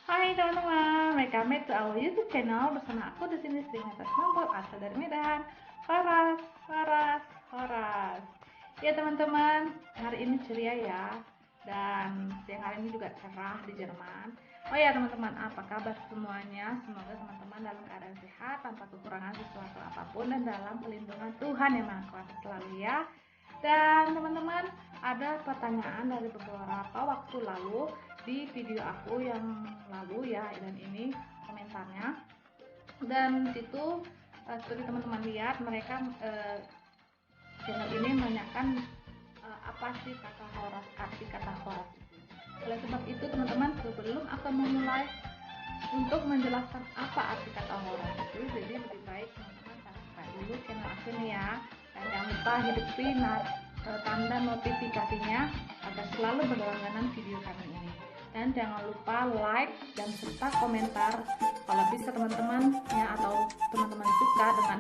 Hai teman-teman, welcome back to our YouTube channel. Bersama aku di sini Sri Atas Nombor, asal dari Medan. Horas, horas, horas. Ya teman-teman, hari ini ceria ya. Dan siang hari ini juga cerah di Jerman. Oh ya teman-teman, apa kabar semuanya? Semoga teman-teman dalam keadaan sehat, tanpa kekurangan sesuatu apapun, dan dalam pelindungan Tuhan yang Maha Kuasa selalu ya. Dan teman-teman, ada pertanyaan dari beberapa waktu lalu di video aku yang lalu ya, dan ini komentarnya. Dan situ seperti teman-teman lihat, mereka channel ini menanyakan apa sih kata horas, arti kata horas itu. Oleh sebab itu teman-teman, sebelum aku memulai untuk menjelaskan apa arti kata horas itu, jadi lebih baik teman-teman subscribe dulu channel aku ini ya, dan jangan lupa hidupin tanda notifikasinya agar selalu berlangganan video kami ini. Dan jangan lupa like dan serta komentar kalau bisa teman-teman ya, atau teman-teman suka dengan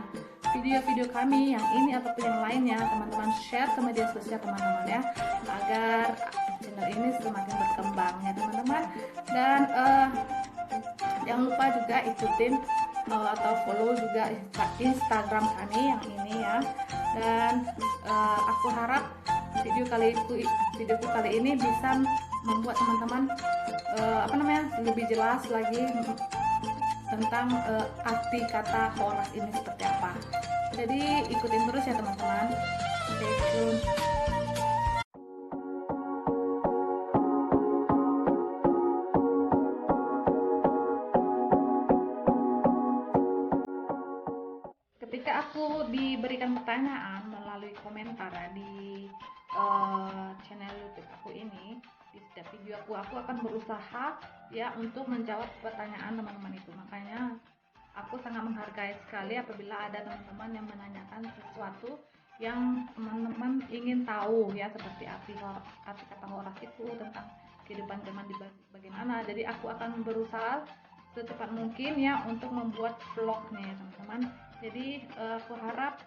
video-video kami yang ini ataupun yang lainnya, teman-teman share ke media sosial teman-teman ya, agar channel ini semakin berkembang ya teman-teman. Dan jangan lupa juga ikutin atau follow juga Instagram kami yang ini ya. Dan aku harap videoku kali ini bisa membuat teman-teman lebih jelas lagi tentang arti kata horas ini seperti apa. Jadi ikutin terus ya teman-teman. Stay tune. Ketika aku diberikan pertanyaan melalui komentar di channel YouTube aku ini, di setiap video aku akan berusaha ya untuk menjawab pertanyaan teman-teman itu. Makanya aku sangat menghargai sekali apabila ada teman-teman yang menanyakan sesuatu yang teman-teman ingin tahu ya, seperti arti kata horas itu, tentang kehidupan zaman di bagaimana. Jadi aku akan berusaha secepat mungkin ya untuk membuat vlognya teman-teman. Jadi aku harap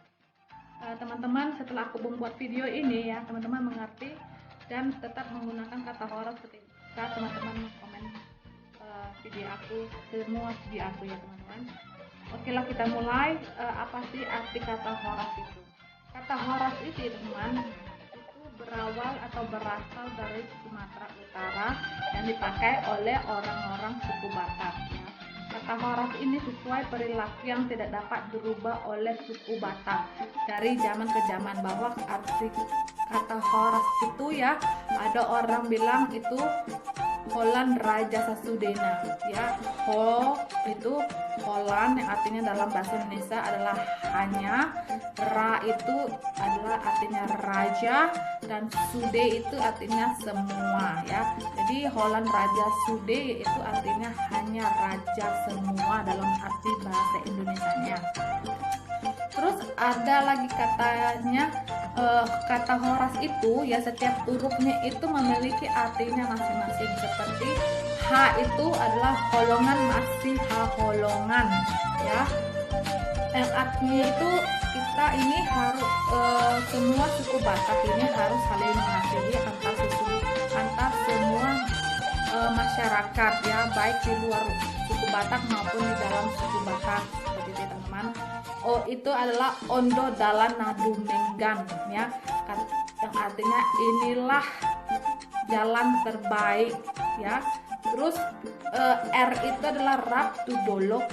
teman-teman setelah aku membuat video ini ya, teman-teman mengerti dan tetap menggunakan kata horas ketika teman-teman komen video aku, semua video aku ya teman-teman. Oke lah, kita mulai. Apa sih arti kata horas itu? Kata horas itu teman-teman, itu berawal atau berasal dari Sumatera Utara yang dipakai oleh orang-orang suku Batak ya. Kata horas ini sesuai perilaku yang tidak dapat dirubah oleh suku Batak dari zaman ke zaman, bahwa arti kata horas itu ya, ada orang bilang itu Holland Raja Sasudena ya. Ho itu Holland yang artinya dalam bahasa Indonesia adalah hanya, ra itu adalah artinya raja, dan sude itu artinya semua ya. Jadi Holland Raja Sude itu artinya hanya raja semua dalam arti bahasa Indonesianya. Terus ada lagi katanya kata horas itu ya, setiap hurufnya itu memiliki artinya masing-masing. Seperti H itu adalah holongan, masih H holongan ya. Artinya itu kita ini harus semua suku Batak ini harus saling mengasihi antar semua masyarakat ya, baik di luar suku Batak maupun di dalam suku Batak, seperti itu teman-teman. Oh, itu adalah Ondo Dalan Nadumenggan ya, yang artinya inilah jalan terbaik ya. Terus R itu adalah Rap tu Dolok,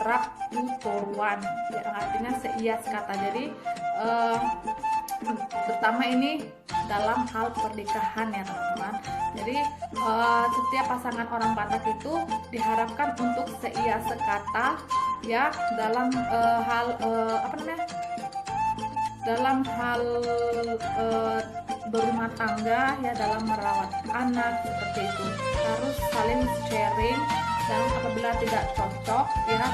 Rap tu Toruan, yang artinya seias kata. Jadi terutama ini dalam hal pernikahan ya teman-teman. Jadi setiap pasangan orang Batak itu diharapkan untuk seia sekata ya, dalam dalam hal berumah tangga ya, dalam merawat anak, seperti itu harus saling sharing. Dan apabila tidak cocok ya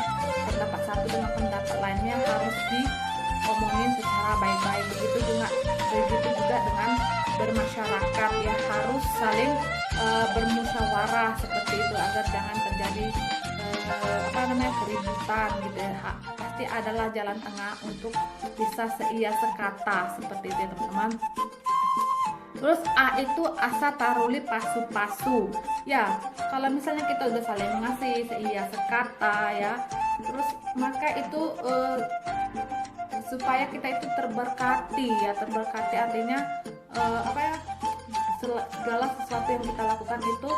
pendapat satu dengan pendapat lainnya, harus diomongin secara baik-baik. Begitu juga dengan bermasyarakat ya, harus saling bermusyawarah seperti itu, agar jangan terjadi keributan gitu ya. Pasti adalah jalan tengah untuk bisa seia sekata, seperti itu teman-teman. Terus A itu asa taruli pasu-pasu. Ya, kalau misalnya kita udah saling mengasihi, seia sekata ya. Terus maka itu supaya kita itu terberkati ya. Terberkati artinya apa ya? Segala sesuatu yang kita lakukan itu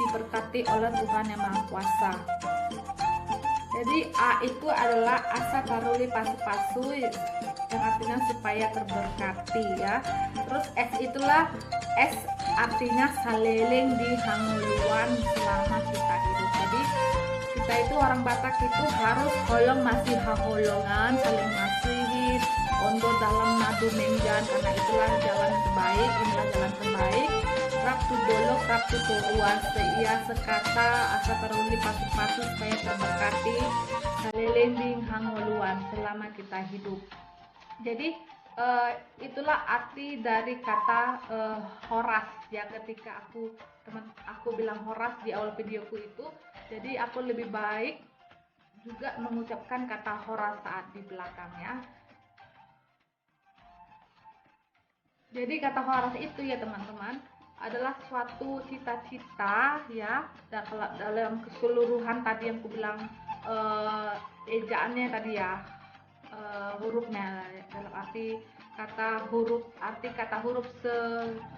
diberkati oleh Tuhan yang Maha Kuasa. Jadi A itu adalah asa taruli pasu-pasu yang artinya supaya terberkati ya. Terus S artinya saleleng di hanguluan selama kita hidup. Jadi kita itu orang Batak itu harus holong masih haholongan, saling mengasihi, ondo dalam nadu mengjan, karena itulah jalan terbaik, inilah jalan terbaik. Raptu dolok, raptu turuan, seia sekata, asa teruli pasu-pasu supaya terberkati, salelending hangoluan selama kita hidup. Jadi itulah arti dari kata horas ya. Ketika aku bilang horas di awal videoku itu, jadi aku lebih baik juga mengucapkan kata horas saat di belakangnya. Jadi kata horas itu ya teman-teman adalah suatu cita-cita ya, dalam keseluruhan tadi yang aku bilang ejaannya tadi ya, hurufnya dalam arti kata huruf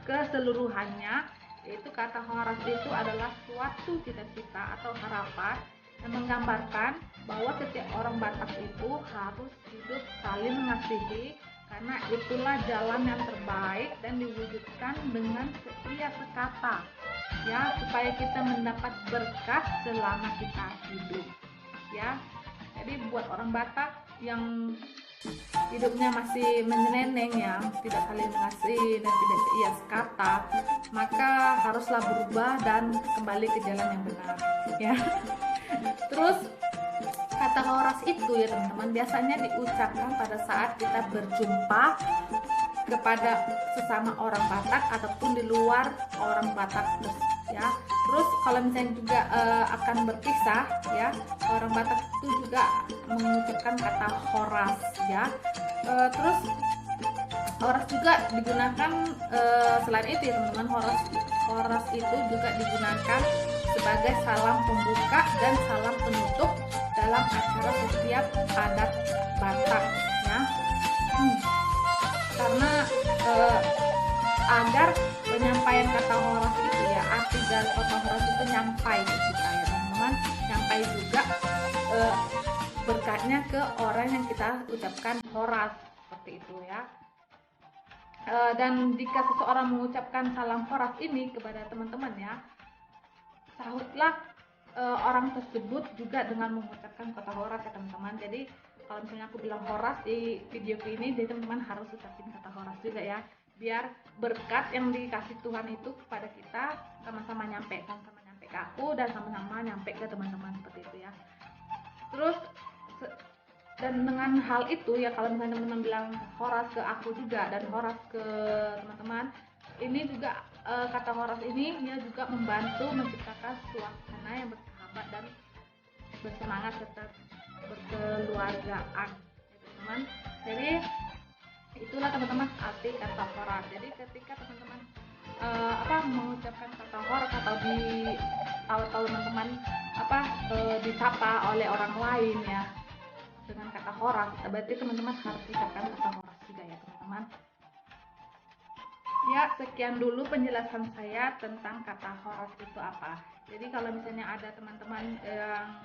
keseluruhannya, yaitu kata horas itu adalah suatu cita-cita atau harapan yang menggambarkan bahwa setiap orang Batak itu harus hidup saling mengasihi, karena itulah jalan yang terbaik dan diwujudkan dengan seia sekata ya, supaya kita mendapat berkat selama kita hidup ya. Jadi buat orang Batak yang hidupnya masih menyeneneng ya, tidak saling mengasihi dan tidak seia sekata, maka haruslah berubah dan kembali ke jalan yang benar ya. Terus kata horas itu ya teman-teman biasanya diucapkan pada saat kita berjumpa kepada sesama orang Batak ataupun di luar orang Batak ya. Terus kalau misalnya juga akan berpisah ya, orang Batak itu juga mengucapkan kata horas ya. Terus horas juga digunakan selain itu ya teman-teman, horas itu juga digunakan sebagai salam pembuka dan salam penutup dalam acara setiap adat Batak ya. Karena agar penyampaian kata horas itu ya, arti dari kata horas itu nyampai ke kita ya teman-teman, nyampai juga berkatnya ke orang yang kita ucapkan horas seperti itu ya. Dan jika seseorang mengucapkan salam horas ini kepada teman-teman ya, sahutlah orang tersebut juga dengan mengucapkan kata horas ya teman-teman. Jadi kalau misalnya aku bilang horas di video ini, jadi teman-teman harus ucapin kata horas juga ya, biar berkat yang dikasih Tuhan itu kepada kita sama-sama nyampe ke aku dan sama-sama nyampe ke teman-teman seperti itu ya. Terus dan dengan hal itu ya, kalau misalnya teman-teman bilang horas ke aku juga dan horas ke teman-teman, ini juga kata horas ini dia juga membantu menciptakan suasana yang bersahabat dan bersemangat serta berkeluargaan ya teman-teman. Jadi itulah teman-teman arti kata horas. Jadi ketika teman-teman mengucapkan kata horas atau teman-teman disapa oleh orang lain ya dengan kata horas, berarti teman-teman harus ucapkan kata horas juga ya teman-teman. Ya, sekian dulu penjelasan saya tentang kata horas itu apa. Jadi kalau misalnya ada teman-teman yang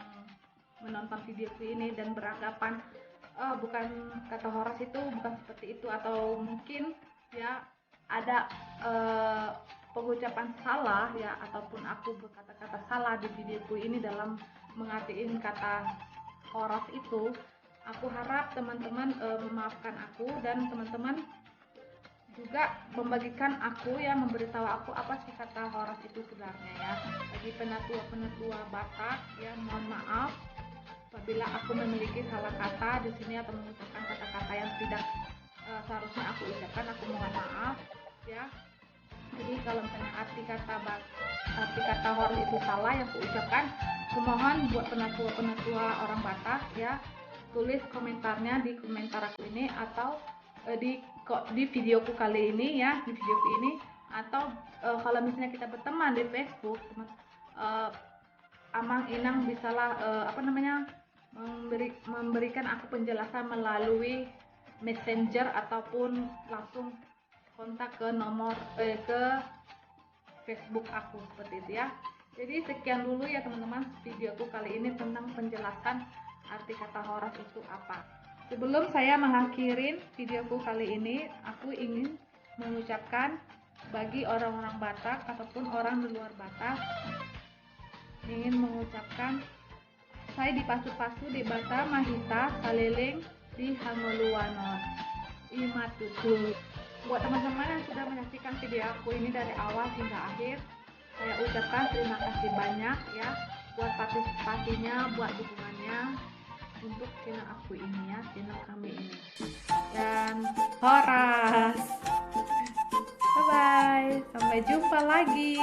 menonton videoku ini dan beranggapan bukan kata horas itu bukan seperti itu, atau mungkin ya ada pengucapan salah ya, ataupun aku berkata-kata salah di videoku ini dalam mengartiin kata horas itu, aku harap teman-teman memaafkan aku dan teman-teman juga membagikan aku ya, memberitahu aku apa sih kata horas itu sebenarnya ya. Bagi penatua Batak ya, mohon maaf apabila aku memiliki salah kata di sini atau mengucapkan kata-kata yang tidak seharusnya aku ucapkan, aku mohon maaf ya. Jadi kalau misalnya arti kata horas itu salah yang aku ucapkan, aku mohon buat penatua orang Batak ya, tulis komentarnya di komentar aku ini atau di videoku kali ini ya, di videoku ini atau kalau misalnya kita berteman di Facebook, Amang Inang bisalah memberikan aku penjelasan melalui Messenger ataupun langsung kontak ke nomor ke Facebook aku, seperti itu ya. Jadi sekian dulu ya teman-teman videoku kali ini tentang penjelasan arti kata horas itu apa. Sebelum saya mengakhirin videoku kali ini, aku ingin mengucapkan bagi orang-orang Batak ataupun orang di luar Batak, ingin mengucapkan saya di pasu-pasu di Bata Mahita Saleleng di Hangoluwanon Imatutu. Buat teman-teman yang sudah menyaksikan video aku ini dari awal hingga akhir, saya ucapkan terima kasih banyak ya buat partisipasinya, buat dukungannya untuk channel aku ini ya, channel kami ini. Dan horas. Bye bye, sampai jumpa lagi.